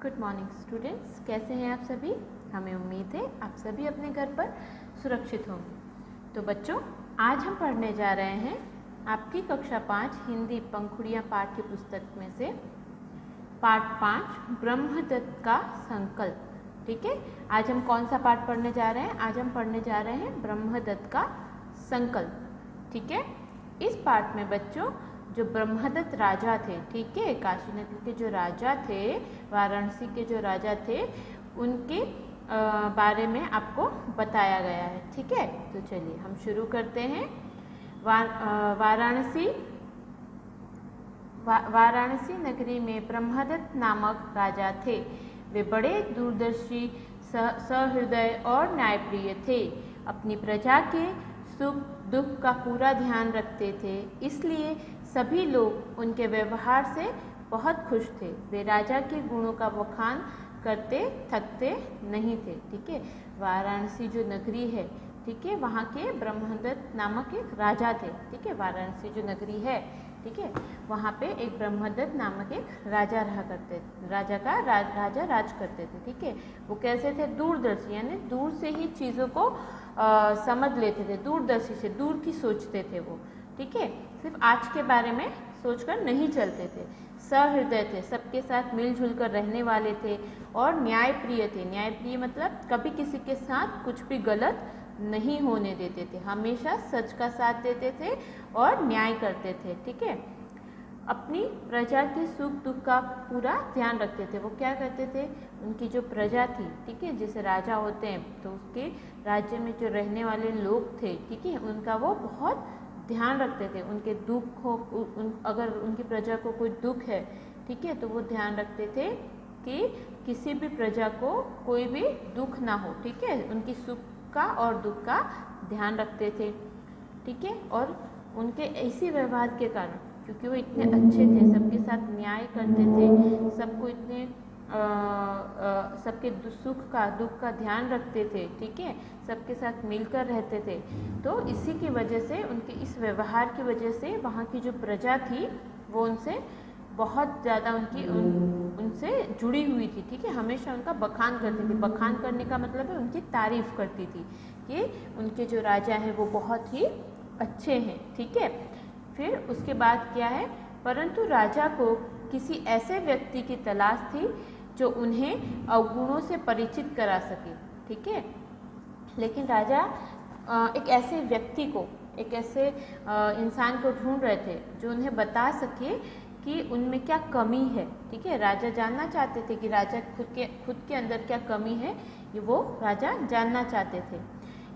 Good morning students, कैसे हैं आप सभी। हमें उम्मीद है आप सभी अपने घर पर सुरक्षित होंगे। तो बच्चों, आज हम पढ़ने जा रहे हैं आपकी कक्षा 5 हिंदी पंखुड़ियाँ पाठ्य पुस्तक में से पाठ 5 ब्रह्मदत्त का संकल्प। ठीक है, आज हम कौन सा पाठ पढ़ने जा रहे हैं? आज हम पढ़ने जा रहे हैं ब्रह्मदत्त का संकल्प। ठीक है, इस पाठ में बच्चों जो ब्रह्मदत्त राजा थे, ठीक है, काशी नगर के जो राजा थे, वाराणसी के जो राजा थे, उनके बारे में आपको बताया गया है। ठीक है, तो चलिए हम शुरू करते हैं। वाराणसी नगरी में ब्रह्मदत्त नामक राजा थे। वे बड़े दूरदर्शी, सहृदय और न्यायप्रिय थे। अपनी प्रजा के सुख दुख का पूरा ध्यान रखते थे, इसलिए सभी लोग उनके व्यवहार से बहुत खुश थे। वे राजा के गुणों का बखान करते थकते नहीं थे। ठीक है, वाराणसी जो नगरी है, ठीक है, वहाँ के ब्रह्मदत्त नामक एक राजा थे। ठीक है, वाराणसी जो नगरी है, ठीक है, वहाँ पे एक ब्रह्मदत्त नामक एक राजा रहा करते, राजा राज करते थे। ठीक है, वो कैसे थे? दूरदर्शी, यानी दूर से ही चीज़ों को समझ लेते थे, दूरदर्शी से दूर की सोचते थे वो। ठीक है, सिर्फ आज के बारे में सोचकर नहीं चलते थे। सहृदय थे, सबके साथ मिलजुल कर रहने वाले थे और न्यायप्रिय थे। न्यायप्रिय मतलब कभी किसी के साथ कुछ भी गलत नहीं होने देते थे, हमेशा सच का साथ देते थे और न्याय करते थे। ठीक है, अपनी प्रजा के सुख दुख का पूरा ध्यान रखते थे। वो क्या करते थे? उनकी जो प्रजा थी, ठीक है, जैसे राजा होते हैं तो उसके राज्य में जो रहने वाले लोग थे, ठीक है, उनका वो बहुत ध्यान रखते थे। उनके दुख हो, अगर उनकी प्रजा को कोई दुख है, ठीक है, तो वो ध्यान रखते थे कि किसी भी प्रजा को कोई भी दुख ना हो। ठीक है, उनकी सुख का और दुख का ध्यान रखते थे। ठीक है, और उनके ऐसे व्यवहार के कारण, क्योंकि वो इतने अच्छे थे, सबके साथ न्याय करते थे, सबको इतने सबके सुख का दुख का ध्यान रखते थे, ठीक है, सबके साथ मिलकर रहते थे, तो इसी की वजह से, उनके इस व्यवहार की वजह से वहाँ की जो प्रजा थी वो उनसे बहुत ज़्यादा उनसे जुड़ी हुई थी। ठीक है, हमेशा उनका बखान करती थी। बखान करने का मतलब है उनकी तारीफ करती थी कि उनके जो राजा हैं वो बहुत ही अच्छे हैं। ठीक है, फिर उसके बाद क्या है? परंतु राजा को किसी ऐसे व्यक्ति की तलाश थी जो उन्हें अवगुणों से परिचित करा सके। ठीक है, लेकिन राजा एक ऐसे व्यक्ति को, एक ऐसे इंसान को ढूंढ रहे थे जो उन्हें बता सके कि उनमें क्या कमी है। ठीक है, राजा जानना चाहते थे कि राजा खुद के अंदर क्या कमी है, ये वो राजा जानना चाहते थे।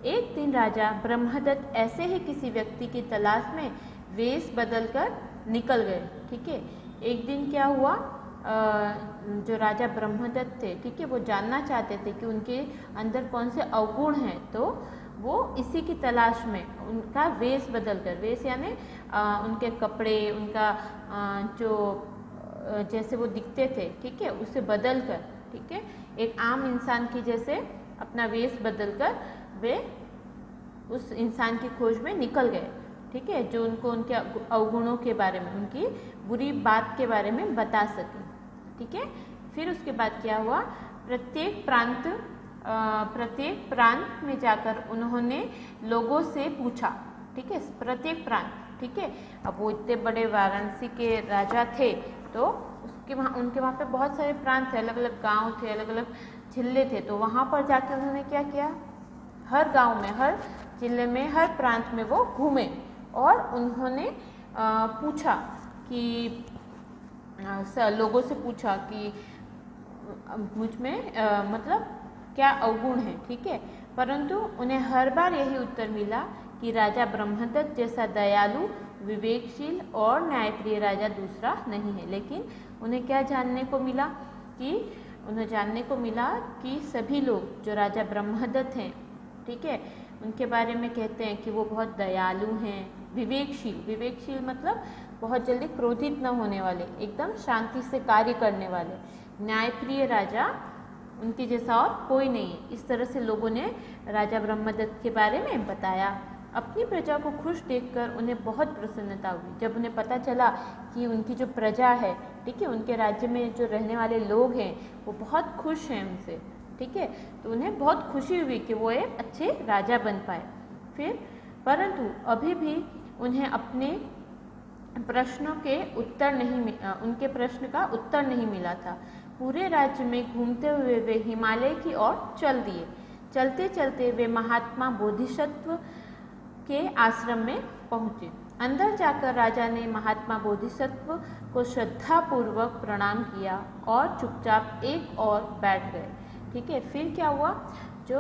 एक दिन राजा ब्रह्मदत्त ऐसे ही किसी व्यक्ति की तलाश में वेश बदलकर निकल गए। ठीक है, एक दिन क्या हुआ, जो राजा ब्रह्मदत्त थे, ठीक है, वो जानना चाहते थे कि उनके अंदर कौन से अवगुण हैं, तो वो इसी की तलाश में उनका वेश बदलकर, वेश यानी उनके कपड़े, उनका जो जैसे वो दिखते थे, ठीक है, उसे बदलकर, ठीक है, एक आम इंसान की जैसे अपना वेश बदलकर वे उस इंसान की खोज में निकल गए। ठीक है, जो उनको उनके अवगुणों के बारे में, उनकी बुरी बात के बारे में बता सके। ठीक है, फिर उसके बाद क्या हुआ? प्रत्येक प्रांत में जाकर उन्होंने लोगों से पूछा। ठीक है, प्रत्येक प्रांत, ठीक है, अब वो इतने बड़े वाराणसी के राजा थे तो उनके वहाँ पे बहुत सारे प्रांत थे, अलग अलग गांव थे, अलग अलग जिले थे, तो वहाँ पर जाकर उन्होंने क्या किया? हर गांव में, हर जिले में, हर प्रांत में वो घूमे और उन्होंने पूछा कि लोगों से पूछा कि मुझ में मतलब क्या अवगुण है। ठीक है, परंतु उन्हें हर बार यही उत्तर मिला कि राजा ब्रह्मदत्त जैसा दयालु, विवेकशील और न्यायप्रिय राजा दूसरा नहीं है। लेकिन उन्हें क्या जानने को मिला? उन्हें जानने को मिला कि सभी लोग जो राजा ब्रह्मदत्त हैं, ठीक है, उनके बारे में कहते हैं कि वो बहुत दयालु हैं, विवेकशील मतलब बहुत जल्दी क्रोधित न होने वाले, एकदम शांति से कार्य करने वाले, न्यायप्रिय राजा उनके जैसा और कोई नहीं है। इस तरह से लोगों ने राजा ब्रह्मदत्त के बारे में बताया। अपनी प्रजा को खुश देखकर उन्हें बहुत प्रसन्नता हुई। जब उन्हें पता चला कि उनकी जो प्रजा है, ठीक है, उनके राज्य में जो रहने वाले लोग हैं वो बहुत खुश हैं उनसे, ठीक है, तो उन्हें बहुत खुशी हुई कि वो एक अच्छे राजा बन पाए। फिर परंतु अभी भी उन्हें अपने प्रश्नों के उत्तर उनके प्रश्न का उत्तर नहीं मिला था। पूरे राज्य में घूमते हुए वे हिमालय की ओर चल दिए। चलते चलते वे महात्मा बोधिसत्व के आश्रम में पहुँचे। अंदर जाकर राजा ने महात्मा बोधिसत्व को श्रद्धापूर्वक प्रणाम किया और चुपचाप एक और बैठ गए। ठीक है, फिर क्या हुआ, जो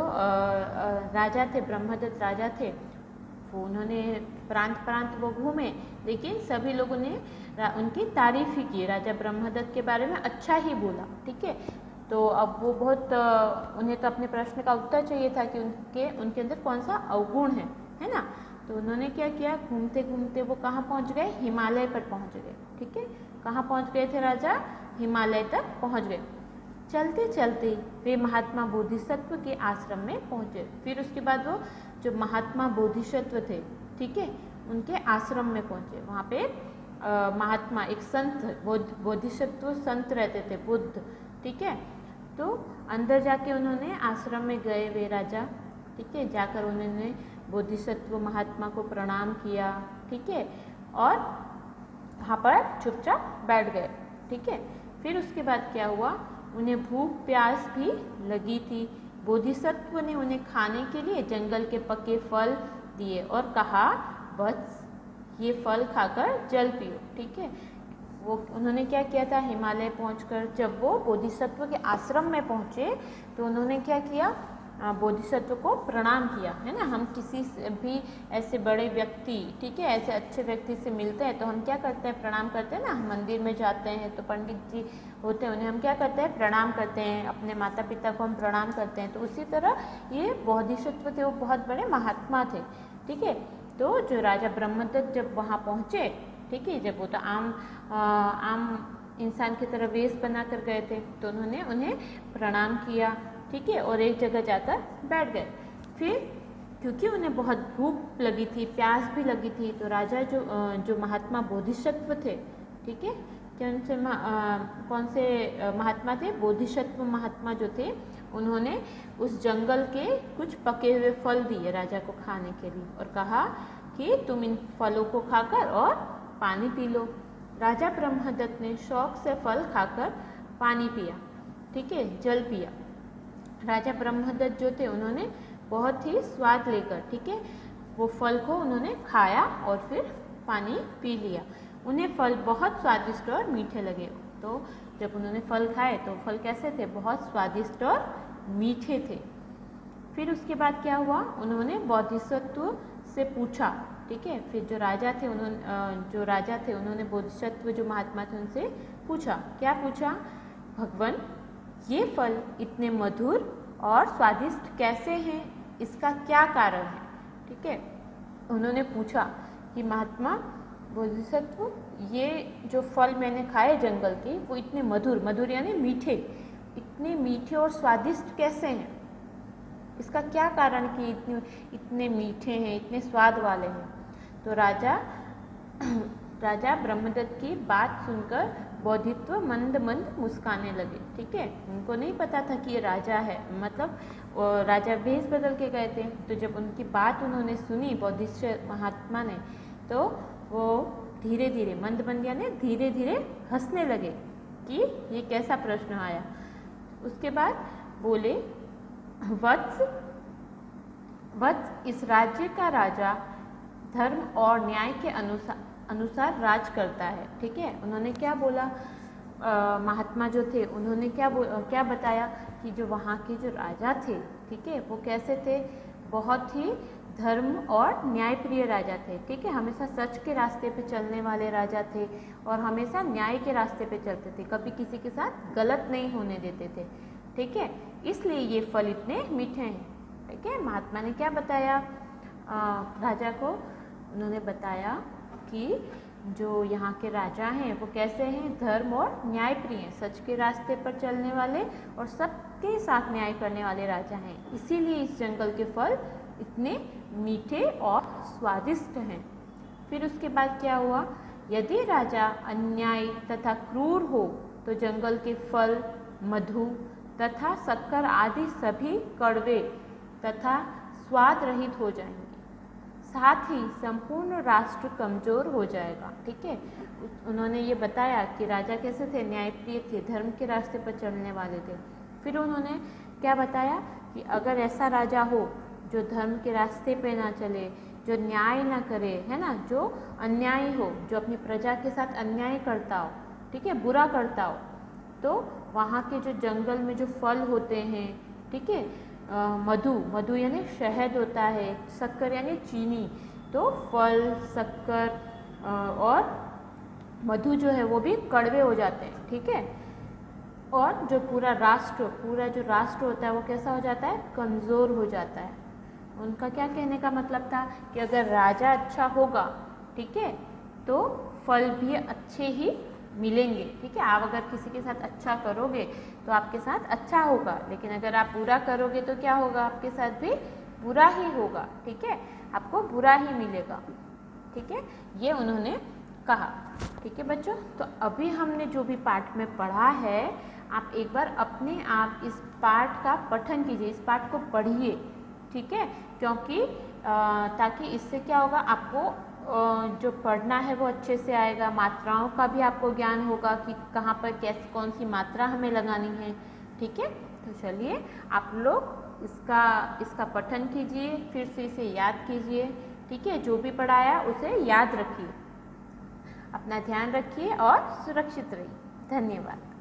राजा थे, ब्रह्मदत्त राजा थे, वो उन्होंने प्रांत प्रांत वो घूमे, लेकिन सभी लोगों ने उनकी तारीफ ही की, राजा ब्रह्मदत्त के बारे में अच्छा ही बोला। ठीक है, तो अब वो बहुत उन्हें तो अपने प्रश्न का उत्तर चाहिए था कि उनके अंदर कौन सा अवगुण है ना। तो उन्होंने क्या किया, घूमते घूमते वो कहाँ पहुँच गए, हिमालय पर पहुँच गए। ठीक है, कहाँ पहुँच गए थे राजा, हिमालय तक पहुँच गए। चलते चलते वे महात्मा बोधिसत्व के आश्रम में पहुँचे। फिर उसके बाद वो जो महात्मा बोधिसत्व थे, ठीक है, उनके आश्रम में पहुँचे। वहाँ पे महात्मा एक संत, बोधिसत्व संत रहते थे, बुद्ध। ठीक है, तो अंदर जाके उन्होंने आश्रम में गए वे राजा। ठीक है, जाकर उन्होंने बोधिसत्व महात्मा को प्रणाम किया। ठीक है, और वहाँ पर चुपचाप बैठ गए। ठीक है, फिर उसके बाद क्या हुआ, उन्हें भूख प्यास भी लगी थी। बोधिसत्व ने उन्हें खाने के लिए जंगल के पके फल दिए और कहा, बस ये फल खाकर जल पियो। ठीक है, वो उन्होंने क्या किया था, हिमालय पहुंचकर जब वो बोधिसत्व के आश्रम में पहुंचे तो उन्होंने क्या किया, बोधिसत्व को प्रणाम किया, है ना। हम किसी से भी ऐसे बड़े व्यक्ति, ठीक है, ऐसे अच्छे व्यक्ति से मिलते हैं तो हम क्या करते हैं, प्रणाम करते हैं ना। हम मंदिर में जाते हैं तो पंडित जी होते हैं, उन्हें हम क्या करते हैं, प्रणाम करते हैं। अपने माता पिता को हम प्रणाम करते हैं। तो उसी तरह ये बोधिसत्व थे, वो बहुत बड़े महात्मा थे। ठीक है, तो जो राजा ब्रह्मदत्त जब वहाँ पहुँचे, ठीक है, जब वो तो आम इंसान की तरह वेश बना कर गए थे, तो उन्होंने उन्हें प्रणाम किया। ठीक है, और एक जगह जाकर बैठ गए। फिर क्योंकि उन्हें बहुत भूख लगी थी, प्यास भी लगी थी, तो राजा जो महात्मा बोधिसत्व थे, ठीक है, कौन से महात्मा थे, बोधिसत्व महात्मा जो थे, उन्होंने उस जंगल के कुछ पके हुए फल दिए राजा को खाने के लिए और कहा कि तुम इन फलों को खाकर और पानी पी लो। राजा ब्रह्मदत्त ने शौक से फल खाकर पानी पिया। ठीक है, जल पिया। राजा ब्रह्मदत्त जो थे, उन्होंने बहुत ही स्वाद लेकर, ठीक है, वो फल को उन्होंने खाया और फिर पानी पी लिया। उन्हें फल बहुत स्वादिष्ट और मीठे लगे। तो जब उन्होंने फल खाए तो फल कैसे थे, बहुत स्वादिष्ट और मीठे थे। फिर उसके बाद क्या हुआ, उन्होंने बोधिसत्व से पूछा। ठीक है, फिर जो राजा थे उन्होंने बोधिसत्व जो महात्मा थे उनसे पूछा। क्या पूछा, भगवान ये फल इतने मधुर और स्वादिष्ट कैसे हैं, इसका क्या कारण है। ठीक है, उन्होंने पूछा कि महात्मा बोधिसत्व, ये जो फल मैंने खाए जंगल के, वो इतने मधुर यानी मीठे, इतने मीठे और स्वादिष्ट कैसे हैं, इसका क्या कारण कि इतने मीठे हैं, इतने स्वाद वाले हैं। तो राजा ब्रह्मदत्त की बात सुनकर बोधिसत्व मंद मंद मुस्काने लगे। ठीक है, उनको नहीं पता था कि ये राजा है, मतलब राजा भेष बदल के गए थे। तो जब उनकी बात उन्होंने सुनी बोधिसत्व महात्मा ने, तो वो धीरे धीरे, मंद मंद यानी धीरे धीरे हंसने लगे कि ये कैसा प्रश्न आया। उसके बाद बोले, वत्स इस राज्य का राजा धर्म और न्याय के अनुसार राज करता है। ठीक है, उन्होंने क्या बोला, महात्मा जो थे उन्होंने क्या बताया कि जो वहाँ के जो राजा थे, ठीक है, वो कैसे थे, बहुत ही धर्म और न्यायप्रिय राजा थे। ठीक है, हमेशा सच के रास्ते पे चलने वाले राजा थे और हमेशा न्याय के रास्ते पे चलते थे, कभी किसी के साथ गलत नहीं होने देते थे। ठीक है, इसलिए ये फल इतने मीठे हैं। ठीक है, महात्मा ने क्या बताया राजा को, उन्होंने बताया कि जो यहाँ के राजा हैं वो कैसे हैं, धर्म और न्यायप्रिय हैं, सच के रास्ते पर चलने वाले और सबके साथ न्याय करने वाले राजा हैं, इसीलिए इस जंगल के फल इतने मीठे और स्वादिष्ट हैं। फिर उसके बाद क्या हुआ, यदि राजा अन्यायी तथा क्रूर हो तो जंगल के फल, मधु तथा शक्कर आदि सभी कड़वे तथा स्वाद रहित हो जाएंगे। साथ ही संपूर्ण राष्ट्र कमजोर हो जाएगा। ठीक है, उन्होंने ये बताया कि राजा कैसे थे, न्यायप्रिय थे, धर्म के रास्ते पर चलने वाले थे। फिर उन्होंने क्या बताया कि अगर ऐसा राजा हो जो धर्म के रास्ते पे ना चले, जो न्याय ना करे, है ना, जो अन्यायी हो, जो अपनी प्रजा के साथ अन्याय करता हो, ठीक है, बुरा करता हो, तो वहाँ के जो जंगल में जो फल होते हैं, ठीक है, मधु यानी शहद होता है, शक्कर यानी चीनी, तो फल, शक्कर और मधु जो है वो भी कड़वे हो जाते हैं। ठीक है, और जो पूरा जो राष्ट्र होता है वो कैसा हो जाता है, कमज़ोर हो जाता है। उनका क्या कहने का मतलब था कि अगर राजा अच्छा होगा, ठीक है, तो फल भी अच्छे ही मिलेंगे। ठीक है, आप अगर किसी के साथ अच्छा करोगे तो आपके साथ अच्छा होगा, लेकिन अगर आप बुरा करोगे तो क्या होगा, आपके साथ भी बुरा ही होगा। ठीक है, आपको बुरा ही मिलेगा। ठीक है, ये उन्होंने कहा। ठीक है बच्चों, तो अभी हमने जो भी पाठ में पढ़ा है, आप एक बार अपने आप इस पाठ का पठन कीजिए, इस पाठ को पढ़िए। ठीक है, क्योंकि ताकि इससे क्या होगा, आपको जो पढ़ना है वो अच्छे से आएगा, मात्राओं का भी आपको ज्ञान होगा कि कहाँ पर कैसे कौन सी मात्रा हमें लगानी है। ठीक है, तो चलिए आप लोग इसका पठन कीजिए, फिर से इसे याद कीजिए। ठीक है, जो भी पढ़ाया उसे याद रखिए। अपना ध्यान रखिए और सुरक्षित रहिए। धन्यवाद।